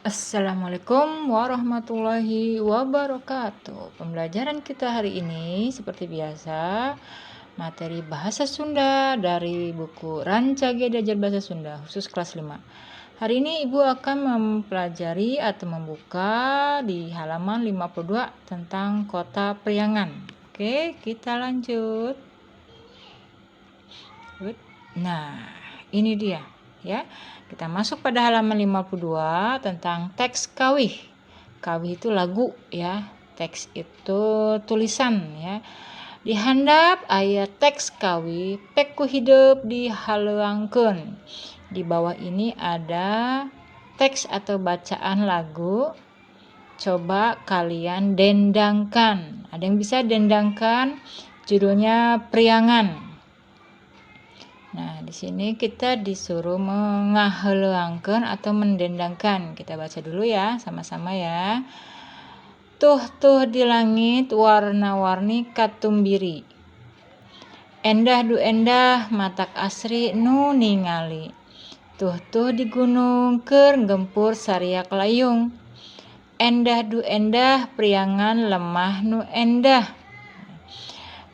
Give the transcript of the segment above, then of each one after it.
Assalamualaikum warahmatullahi wabarakatuh. Pembelajaran kita hari ini seperti biasa, materi bahasa Sunda dari buku Rancage Diajar Bahasa Sunda khusus kelas 5. Hari ini Ibu akan mempelajari atau membuka di halaman 52 tentang kota Priangan. Oke, kita lanjut. Nah, ini dia ya. Kita masuk pada halaman 52 tentang teks kawih. Kawih itu lagu ya. Teks itu tulisan ya. Di handap ayat teks kawih peku hidup dihaleuangkeun. Di bawah ini ada teks atau bacaan lagu. Coba kalian dendangkan. Ada yang bisa dendangkan? Judulnya Priangan. Nah, di sini kita disuruh mengahelangkeun atau mendendangkan. Kita baca dulu ya, sama-sama ya. Tuh di langit warna-warni katumbiri. Endah du endah matak asri nu ningali. Tuh di gunung keur gempur sariak layung. Endah du endah priangan lemah nu endah.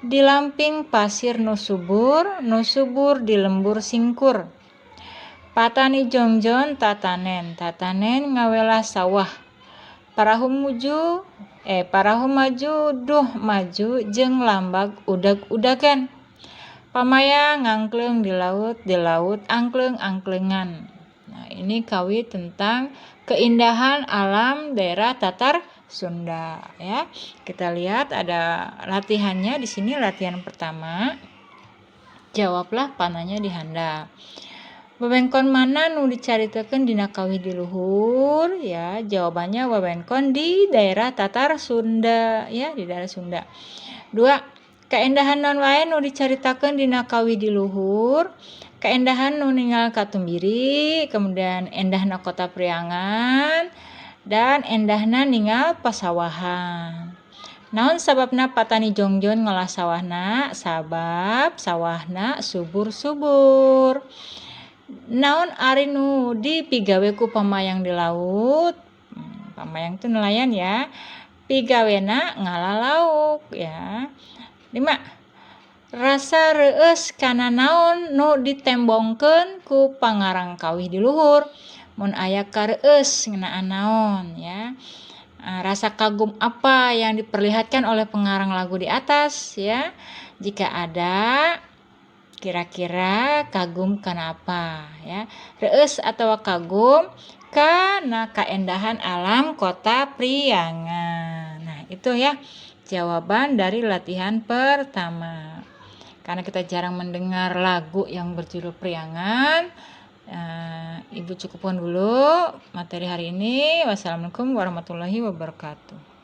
Di lamping pasir nu subur di lembur singkur. Patani jongjon tatanen ngawelah sawah. Parahu maju duh maju jeung lambag udag-udagan. Pamaya ngangkleung di laut angkleng-angklengan. Nah, ini kawih tentang keindahan alam daerah Tatar Sunda ya. Kita lihat ada latihannya di sini. Latihan pertama, jawablah pananya di handap. Wewengkon mana nu dicaritakeun dina kawih di luhur ya. Jawabannya wewengkon di daerah Tatar Sunda ya, di daerah Sunda. 2, kaendahan naon wae nu dicaritakeun dina kawih di luhur. Kaendahan nu ninggal katumbiri, kemudian endahna kota Priangan, dan endahna ningal pasawahan. Naon sababna patani jongjon ngolah sawahna? Sabab sawahna subur-subur. Naon ari nu dipigawe ku pamayang di laut? Pamayang itu nelayan ya. Pigawena ngalah lauk ya. 5, rasa reueus kana naon nu ditembongkeun ku pangarang kawih di luhur? Mun aya kareueus ngeunaan naon ya. Rasa kagum apa yang diperlihatkan oleh pengarang lagu di atas ya. Jika ada, kira-kira kagum kenapa ya. Reueus atau kagum karena keindahan alam kota Priangan. Nah, itu ya jawaban dari latihan pertama. Karena kita jarang mendengar lagu yang berjudul Priangan, Ibu cukupkan dulu materi hari ini. Wassalamualaikum warahmatullahi wabarakatuh.